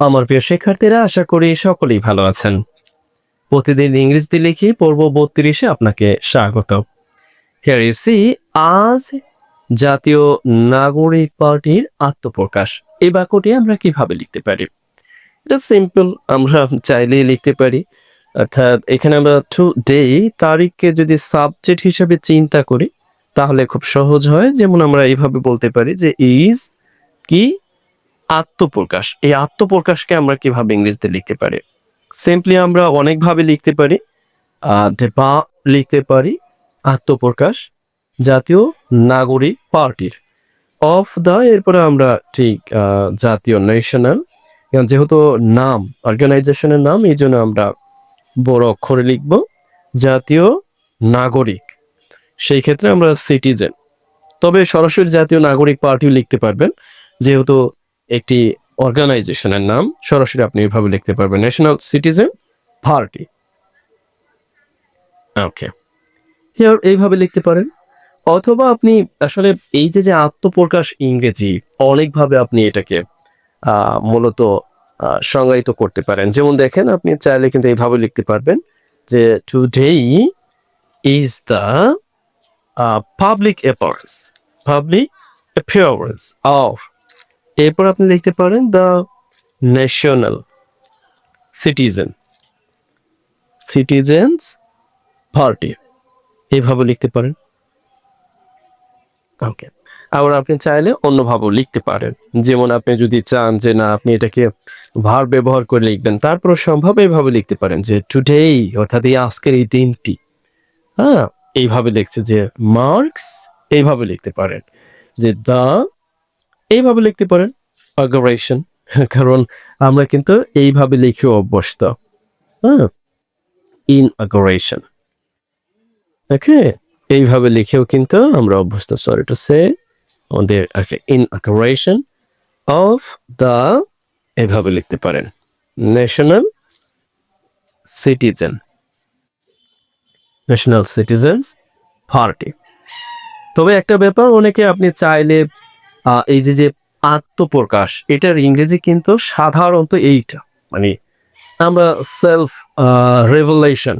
আমার প্রিয় শিক্ষার্থীরা, আশা করি সকলেই ভালো আছেন। প্রতিদিন ইংরেজিতে লিখি পর্ব 32-এ আপনাকে স্বাগত। হিয়ার ইউ সি, আজ জাতীয় নাগরিক পার্টির আত্মপ্রকাশ। এই বাক্যটি আমরা কিভাবে লিখতে পারি? এটা সিম্পল, আমরা চাইলেই লিখতে পারি। অর্থাৎ এখানে আমরা টুডে তারিখকে যদি সাবজেক্ট হিসেবে চিন্তা করি তাহলে খুব সহজ হয়। যেমন আমরা এইভাবে বলতে পারি যে ইজ কি আত্মপ্রকাশ। এই আত্মপ্রকাশকে আমরা কিভাবে ইংরেজিতে লিখতে পারি? সিম্পলি আমরা অনেকভাবে লিখতে পারি। বা লিখতে পারি আত্মপ্রকাশ জাতীয় নাগরিক পার্টির অফ দ্য, এরপরে আমরা ঠিক জাতীয় ন্যাশনাল, যেহেতু নাম অর্গানাইজেশনের নাম, এই জন্য আমরা বড় অক্ষরে লিখব জাতীয় নাগরিক, সেই ক্ষেত্রে আমরা সিটিজেন। তবে সরাসরি জাতীয় নাগরিক পার্টিও লিখতে পারবেন, যেহেতু একটি অর্গানাইজেশনের নাম, সরাসরি আপনি এভাবে লিখতে পারবেন national citizen party. Okay, here এইভাবে লিখতে পারেন। অথবা আপনি আসলে এই যে আত্মপ্রকাশ ইংরেজি অনেকভাবে আপনি এটাকে মূলত সংজ্ঞায়িত করতে পারেন। যেমন দেখেন, আপনি চাইলে কিন্তু এইভাবে লিখতে পারবেন যে today is the public appearance of, এরপর আপনি লিখতে পারেন দ্য ন্যাশনাল সিটিজেন্স পার্টি, এইভাবে লিখতে পারেন। ওকে, আবার আপনি চাইলে অন্যভাবেও লিখতে পারেন। যেমন আপনি যদি চান যে না, আপনি এটাকে ভার্ব ব্যবহার করে লিখবেন, তারপর সম্ভব এইভাবে লিখতে পারেন যে টুডেই, অর্থাৎ এই আজকের এই দিনটি, এইভাবে লিখছে যে মার্কস, এইভাবে লিখতে পারেন যে দ্য, এইভাবে লিখতে পারেন অগারেশন, কারণ আমরা কিন্তু এইভাবে লিখে অভ্যস্ত। ইনঅগারেশন, ওকে, এইভাবে লিখেও কিন্তু আমরা অভ্যস্ত। সরি টু সে, আমাদের ইনঅগারেশন অফ দ্য, এভাবে লিখতে পারেন ন্যাশনাল সিটিজেন্স পার্টি। তবে একটা ব্যাপার, অনেকে আপনি চাইলে এই যে আত্মপ্রকাশ, এটার ইংরেজি কিন্তু সাধারণত এইটা, মানে আমরা সেলফ রেভেলেশন,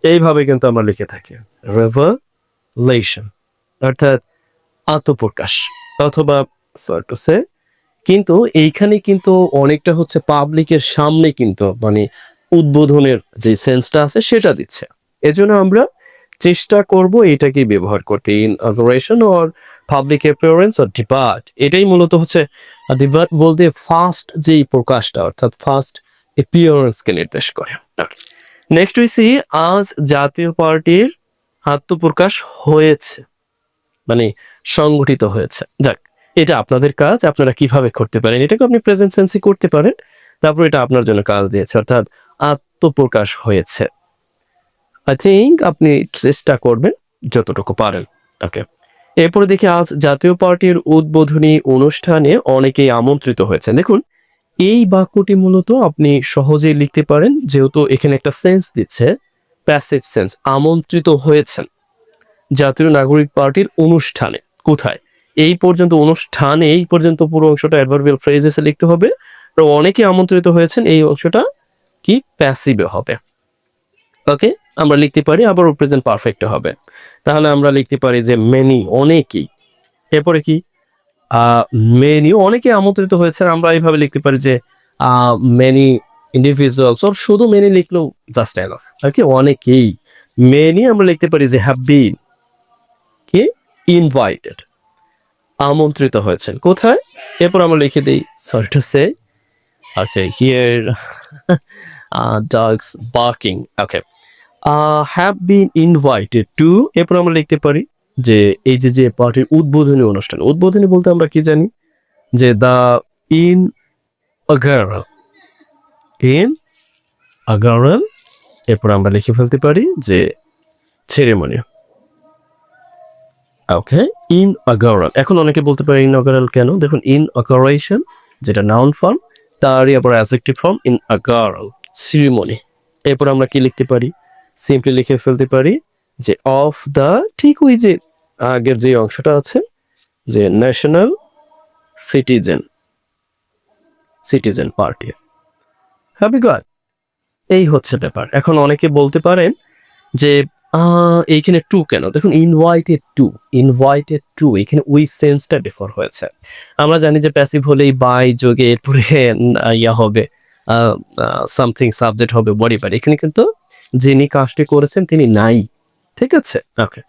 এইভাবে কিন্তু আমরা লিখে থাকি রেভেলেশন, অর্থাৎ আত্মপ্রকাশ অথবা সরি টু সে। কিন্তু এইখানে কিন্তু অনেকটা হচ্ছে পাবলিকের সামনে, কিন্তু মানে উদ্বোধনের যে সেন্সটা আছে সেটা দিচ্ছে। এজন্য আমরা চেষ্টা করব এটাকে ব্যবহার করতে, ইনঅগারেশন অর পাবলিক অ্যাপিয়ারেন্স অর ডিবাট। এটাই মূলত হচ্ছে ডিবাট বলতে ফার্স্ট যেই প্রকাশটা, অর্থাৎ ফার্স্ট অ্যাপিয়ারেন্সকে নির্দেশ করে। নেক্সট উই সি, আজ জাতীয় পার্টির আত্মপ্রকাশ হয়েছে, মানে সংগঠিত হয়েছে। যাক, এটা আপনাদের কাজ, আপনারা কিভাবে করতে পারেন, এটাকে আপনি প্রেজেন্ট সেন্সে করতে পারেন। তারপর এটা আপনার জন্য কাজ দিয়েছে, অর্থাৎ আত্মপ্রকাশ হয়েছে। আই থিঙ্ক আপনি চেষ্টা করবেন যতটুকু পারেন। ওকে, এরপরে দেখি, আজ জাতীয় পার্টির উদ্বোধনী অনুষ্ঠানে অনেকেই আমন্ত্রিত হয়েছে। দেখুন, এই বাক্যটি মূলত আপনি সহজেই লিখতে পারেন, যেহেতু এখানে একটা সেন্স দিচ্ছে, প্যাসিভ সেন্স, আমন্ত্রিত হয়েছেন জাতীয় নাগরিক পার্টির অনুষ্ঠানে। কোথায়? এই পর্যন্ত অনুষ্ঠানে, এই পর্যন্ত পুরো অংশটা অ্যাডভার্বিয়াল ফ্রেজেসে লিখতে হবে। তো অনেকে আমন্ত্রিত হয়েছেন, এই অংশটা কি প্যাসিভে হবে। ওকে, আমরা লিখতে পারি, আবার প্রেজেন্ট পারফেক্ট হবে। তাহলে আমরা লিখতে পারি যে মেনি, অনেকেই। এরপরে কি, মেনি, অনেকে আমন্ত্রিত হয়েছে, আমরা এইভাবে লিখতে পারি যে মেনি ইন্ডিভিজুয়ালস, ওর শুধু মেনি লিখলেও জাস্ট এনাফ। ওকে, অনেকেই। মেনি আমরা লিখতে পারি যে হ্যাভ বিন কি ইনভাইটেড, আমন্ত্রিত হয়েছেন। কোথায়? এরপর আমরা লিখে দিই সরি টু সে, আচ্ছা hear dogs barking. Okay, have been invited to, এরপর আমরা লিখতে পারি যে এই যে পার্টির উদ্বোধনী অনুষ্ঠান। উদ্বোধনী বলতে আমরা কি জানি যে দ্য ইনঅগারাল, এরপর আমরা লিখে ফেলতে পারি যে সেরেমনি। ওকে, ইনঅগারাল। এখন অনেকে বলতে পারে ইনঅগারাল কেন? দেখুন, ইনঅগারেশন যেটা নাউন ফর্ম, তারই আবার অ্যাডজেক্টিভ ফর্ম ইনঅগারাল, সেরেমনি। এরপর আমরা কি লিখতে পারি? সিম্পলি লিখে ফেলতে পারি যে অফ দ্য, ঠিক ওই যে আগের যে অংশটা আছে যে national citizen citizen party. Have you got? এই হচ্ছে ব্যাপার। এখন অনেকে বলতে পারেন যে এইখানে টু কেন? দেখুন ইনভাইটেড টু এখানে ওই সেন্সটা ডিফার হয়েছে। আমরা জানি যে প্যাসিভ হলেই বাই যোগে এরপরে ইয়া হবে আ আ সামথিং সাবজেক্ট হবে হোয়াটএভার। এখানে কিন্তু যিনি কাজটি করেছেন তিনি নাই। ঠিক আছে? ওকে।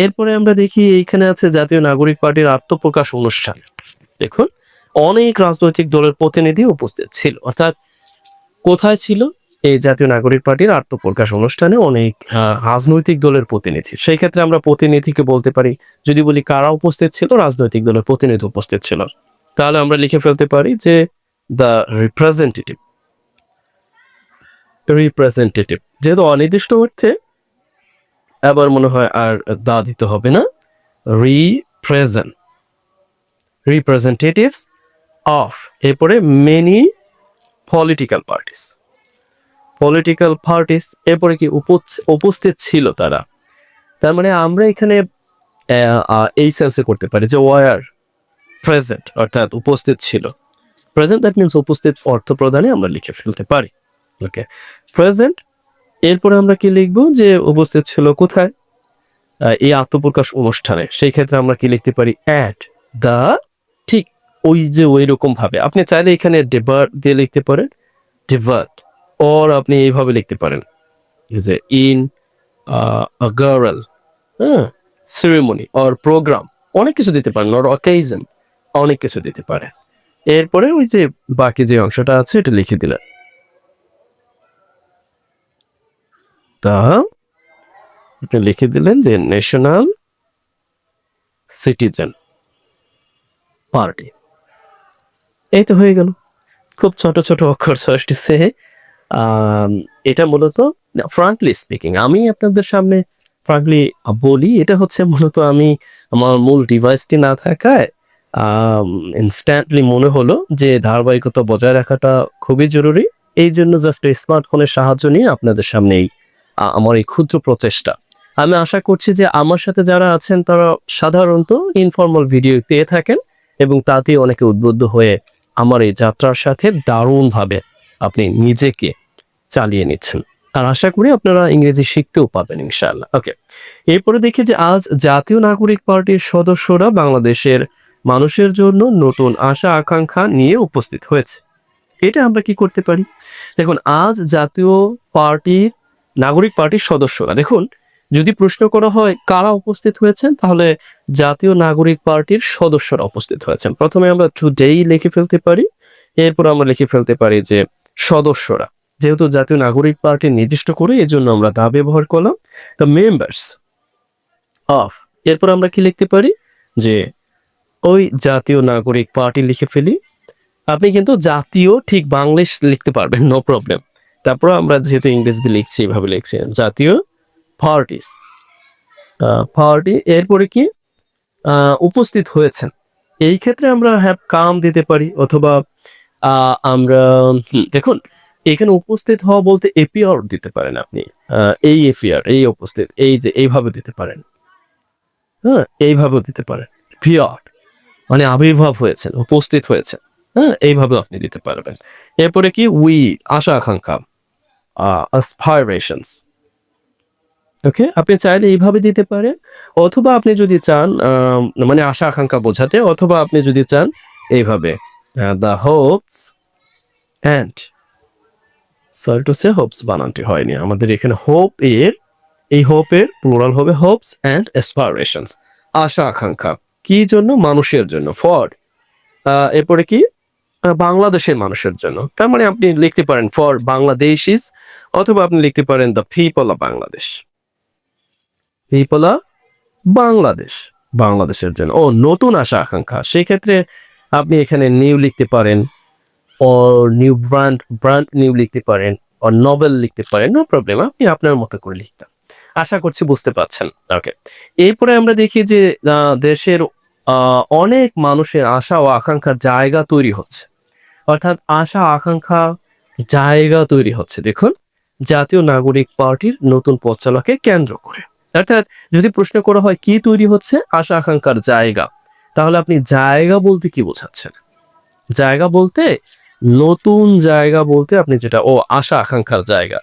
এরপরে আমরা দেখি এইখানে আছে জাতীয় নাগরিক পার্টির আত্মপ্রকাশ অনুষ্ঠান। দেখুন অনেক রাজনৈতিক দলের প্রতিনিধি উপস্থিত ছিল। অর্থাৎ কোথায় ছিল? এই জাতীয় নাগরিক পার্টির আত্মপ্রকাশ অনুষ্ঠানে অনেক রাজনৈতিক দলের প্রতিনিধি। সেই ক্ষেত্রে আমরা প্রতিনিধিকে বলতে পারি, যদি বলি কারা উপস্থিত ছিল? রাজনৈতিক দলের প্রতিনিধি উপস্থিত ছিল। তাহলে আমরা লিখে ফেলতে পারি যে দ্য রিপ্রেজেন্টেটিভ। রিপ্রেজেন্টেটিভ যেহেতু অনির্দিষ্ট অর্থে আবার মনে হয় আর দা দিতে হবে না। রিপ্রেজেন্ট রিপ্রেজেন্টেটিভস অফ এরপরে মেনি পলিটিক্যাল পার্টিস এরপরে কি উপস্থিত ছিল তারা। তার মানে আমরা এখানে এই সেন্সে করতে পারি যে ওয়ার প্রেজেন্ট অর্থাৎ উপস্থিত ছিল। প্রেজেন্ট দ্যাট মিনস উপস্থিত অর্থ প্রদানে আমরা লিখে ফেলতে পারি। ওকে, প্রেজেন্ট এরপরে আমরা কি লিখবো যে উপস্থিত ছিল কোথায়? এই আত্মপ্রকাশ অনুষ্ঠানে। সেই ক্ষেত্রে আমরা কি লিখতে পারি? অ্যাট দ্য, ঠিক ওই যে ওই রকম ভাবে আপনি চাইলে এখানে ডিভার্ট দিয়ে লিখতে পারেন, ডিভার্ট, অর আপনি এইভাবে লিখতে পারেন যে ইন আ গার্ল, হ্যাঁ, সেরেমনি অর প্রোগ্রাম, অনেক কিছু দিতে পারেন, অর অকেশন, অনেক কিছু দিতে পারে। এরপরে ওই যে বাকি যে অংশটা আছে এটা লিখে দিলেন, তা আপনি লিখে দিলেন যে ন্যাশনাল সিটিজেন পার্টি। এই তো হয়ে গেল। খুব ছোট ছোট অক্ষর আসতেছে। এটা মূলত ফ্রাঙ্কলি স্পিকিং আমি আপনাদের সামনে ফ্রাঙ্কলি বলি, এটা হচ্ছে মূলত আমি আমার মূল ডিভাইসটি না থাকায় ইনস্ট্যান্টলি মনে হলো যে ধারাবাহিকতা বজায় রাখাটা খুবই জরুরি। এই জন্য জাস্ট স্মার্টফোনের সাহায্য নিয়ে আপনাদের সামনে আমার এই ক্ষুদ্র প্রচেষ্টা। আমি আশা করছি যে আমার সাথে যারা আছেন তারা সাধারণত ইনফর্মাল ভিডিও পেয়ে থাকেন এবং তাতেই অনেকে উদ্বুদ্ধ হয়ে আমার এই যাত্রার সাথে দারুণভাবে আপনি নিজেকে চালিয়ে নিচ্ছেন। আর আশা করি আপনারা ইংরেজি শিখতেও পাবেন ইনশাআল্লাহ। ওকে, এরপরে দেখি যে আজ জাতীয় নাগরিক পার্টির সদস্যরা বাংলাদেশের মানুষের জন্য নতুন আশা আকাঙ্ক্ষা নিয়ে উপস্থিত হয়েছে। এটা আমরা কি করতে পারি? দেখুন আজ জাতীয় পার্টির নাগরিক পার্টির সদস্যরা, দেখুন যদি প্রশ্ন করা হয় কারা উপস্থিত হয়েছেন, তাহলে জাতীয় নাগরিক পার্টির সদস্যরা উপস্থিত হয়েছেন। প্রথমে আমরা টুডেই লিখে ফেলতে পারি, এরপর আমরা লিখে ফেলতে পারি যে সদস্যরা, যেহেতু জাতীয় নাগরিক পার্টি নির্দিষ্ট করে এই জন্য আমরা দা ব্যবহার করলাম, দ্য মেম্বার্স অফ, এরপর আমরা কি লিখতে পারি যে ওই জাতীয় নাগরিক পার্টি লিখে ফেলি। আপনি কিন্তু জাতীয় ঠিক বাংলিশ লিখতে পারবেন, নো প্রবলেম। তারপর আমরা যেহেতু ইংরেজিতে লিখছি এভাবে লিখছি জাতীয় পার্টিস, পার্টি এরপরে কি উপস্থিত হয়েছেন। এই ক্ষেত্রে আমরা হ্যাভ কাম দিতে পারি অথবা আমরা দেখুন এখানে উপস্থিত হওয়া বলতে এপিয়ার দিতে পারেন আপনি, এই এপিয়ার, এই উপস্থিত, এই যে এইভাবে দিতে পারেন, হ্যাঁ এইভাবেও দিতে পারেন। পিয়ার মানে আবির্ভাব হয়েছেন, উপস্থিত হয়েছেন, হ্যাঁ এইভাবে আপনি দিতে পারবেন। এরপরে কি উই আশা আকাঙ্ক্ষা, অ্যাসপাইরেশনস। ওকে, আপনি চাইলে এইভাবে দিতে পারেন অথবা আপনি যদি চান মানে আশা আকাঙ্ক্ষা বোঝাতে, অথবা আপনি যদি চান এইভাবে the hopes and, sorry to say hopes বানানটি হয়নি আমাদের এখানে, হোপ এর এই হোপের প্লুরাল হবে হোপস অ্যান্ড অ্যাসপাইরেশনস, আশা আকাঙ্ক্ষা কি জন্য? মানুষের জন্য, ফর এরপরে কি বাংলাদেশের মানুষের জন্য। তার মানে আপনি লিখতে পারেন ফর বাংলাদেশিস, অথবা আপনি লিখতে পারেন the people of Bangladesh, people of Bangladesh, বাংলাদেশের জন্য। ও নতুন আশা আকাঙ্ক্ষা, সেই ক্ষেত্রে আপনি এখানে নিউ লিখতে পারেন, ও নিউ ব্র্যান্ড নিউ লিখতে পারেন, ও নভেল লিখতে পারেন, নো প্রবলেম, আপনি আপনার মতো করে লিখতেন। আশা করছি বুঝতে পারছেন। ওকে, এরপরে আমরা দেখি যে দেশের অনেক মানুষের আশা ও আকাঙ্ক্ষার জায়গা তৈরি হচ্ছে, অর্থাৎ আশা আকাঙ্ক্ষা জায়গা তৈরি হচ্ছে। দেখুন জাতীয় নাগরিক পার্টির নতুন পথ চলাকে কেন্দ্র করে, অর্থাৎ যদি প্রশ্ন করা হয় কি তৈরি হচ্ছে, আশা আকাঙ্ক্ষার জায়গা, তাহলে আপনি জায়গা বলতে কি বোঝাচ্ছেন? জায়গা বলতে নতুন জায়গা বলতে আপনি যেটা আশা আকাঙ্ক্ষার জায়গা,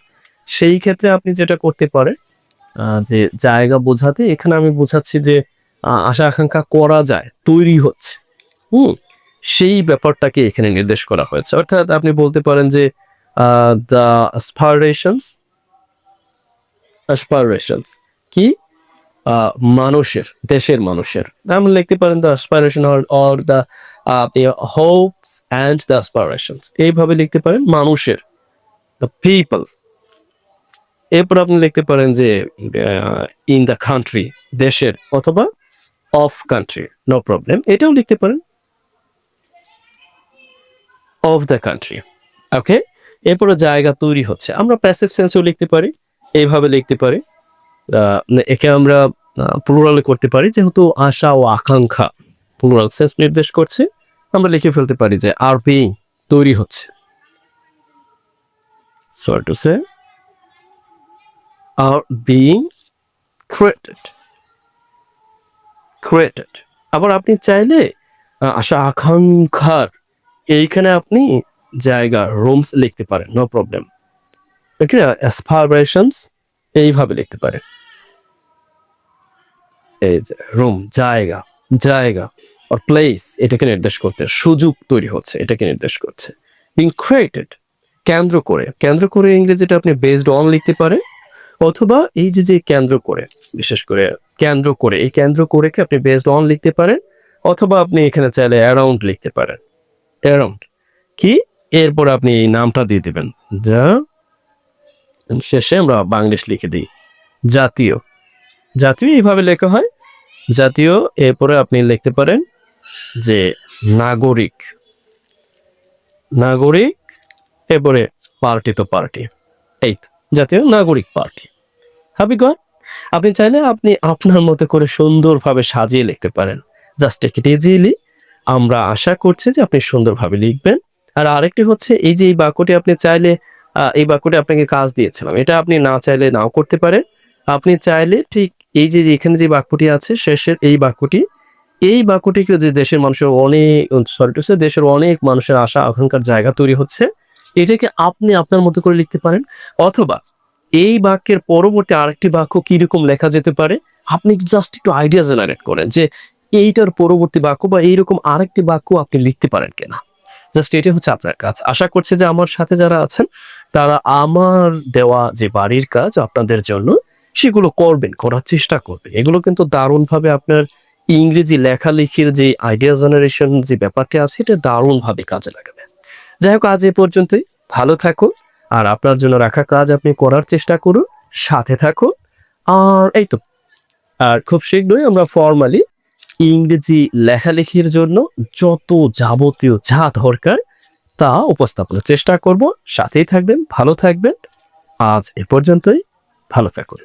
সেই ক্ষেত্রে আপনি যেটা করতে পারেন যে জায়গা বোঝাতে এখানে আমি বোঝাচ্ছি যে আশা আকাঙ্ক্ষা করা যায়, তৈরি হচ্ছে। হুম? সেই ব্যাপারটাকে এখানে নির্দেশ করা হয়েছে। অর্থাৎ আপনি বলতে পারেন যে দ্য অ্যাসপাইরেশনস অ্যাসপাইরেশনস কি? আ মানুষের, দেশের মানুষের। আপনি লিখতে পারেন the aspiration or the hopes and the অ্যাসপাইরেশনস। এইভাবে লিখতে পারেন মানুষের, দ্য পিপল। এরপর আপনি লিখতে পারেন যে ইন দ্য কান্ট্রি, দেশের অথবা অফ কান্ট্রি, নো প্রবলেম। এটাও লিখতে পারেন অফ দ্য কান্ট্রি। ওকে? এরপরে জায়গা তৈরি হচ্ছে। আমরা প্যাসিভ সেন্সেও লিখতে পারি। এইভাবে লিখতে পারি। আ একে আমরা প্লুরালে করতে পারি যেহেতু আশা ও আকাঙ্ক্ষা প্লুরাল সেন্স নির্দেশ করছে। আমরা লিখে ফেলতে পারি যে আর বিইং তৈরি হচ্ছে। So to say are being created. Created. আবার আপনি চাইলে আশা আকাঙ্ক্ষার এইখানে আপনি জায়গা রুমস লিখতে পারেন, নো প্রবলেম। ওকে? অ্যাসপাইরেশনস এইভাবে লিখতে পারেন। এই যে রুম, জায়গা, জায়গা অর প্লেস এটাকে নির্দেশ করতে, সুযোগ তৈরি হচ্ছে এটাকে নির্দেশ করছে। বিং ক্রিয়েটেড কেন্দ্র করে ইংরেজিটা আপনি বেসড অন লিখতে পারেন, অথবা এই যে কেন্দ্র করে, বিশেষ করে কেন্দ্র করে, এই কেন্দ্র করেকে আপনি বেসড অন লিখতে পারেন, অথবা আপনি এখানে চাইলে অ্যারাউন্ড লিখতে পারেন। অ্যারাউন্ড কি? এরপর আপনি এই নামটা দিয়ে দিবেন। যা শেষে আমরা বাংলিশ লিখে দিই জাতীয়। জাতীয় এইভাবে লেখা হয়। জাতীয়, এরপরে আপনি লিখতে পারেন যে নাগরিক। নাগরিক, এরপরে পার্টি তো পার্টি। এই তো জাতীয় নাগরিক পার্টি। Happy god. আপনি চাইলে আপনি আপনার মতো করে সুন্দরভাবে সাজিয়ে লিখতে পারেন। Just take it easily. আমরা আশা করছি যে আপনি সুন্দরভাবে লিখবেন। আর আরেকটি হচ্ছে এই যে এই বাক্যটি আপনি চাইলে এই বাক্যটি আপনাকে কাজ দিয়েছিলাম। এটা আপনি না চাইলে নাও করতে পারেন। আপনি চাইলে ঠিক এই যে এখানে যে বাক্যটি আছে শেষের এই বাক্যটিকে যে দেশের মানুষের দেশের অনেক মানুষের আশা আকাঙ্ক্ষার জায়গা তৈরি হচ্ছে, এটাকে আপনি আপনার মতো করে লিখতে পারেন। অথবা এই বাক্যের পরবর্তী আরেকটি বাক্য কিরকম লেখা যেতে পারে, আপনি জাস্ট একটু আইডিয়া জেনারেট করেন যে এইটার পরবর্তী বাক্য বা এইরকম আরেকটি বাক্য আপনি লিখতে পারেন কিনা। জাস্ট এটাই হচ্ছে আপনার কাজ। আশা করছি যে আমার সাথে যারা আছেন তারা আমার দেওয়া যে বাড়ির কাজ আপনাদের জন্য সেগুলো করবেন, করার চেষ্টা করবেন। এগুলো কিন্তু দারুণভাবে আপনার ইংরেজি লেখালেখির যে আইডিয়া জেনারেশন যে ব্যাপারটি আছে এটা দারুণভাবে কাজে লাগাবে। যাই হোক, আজ এ পর্যন্তই। ভালো থাকুন। আর আপনার জন্য রাখা কাজ আপনি করার চেষ্টা করুন, সাথে থাকুন। আর এই তো, আর খুব শীঘ্রই আমরা ফর্মালি ইংরেজি লেখালেখির জন্য যত যাবতীয় যা দরকার তা উপস্থাপনের চেষ্টা করব। সাথেই থাকবেন, ভালো থাকবেন। আজ এ পর্যন্তই। ভালো থাকুন।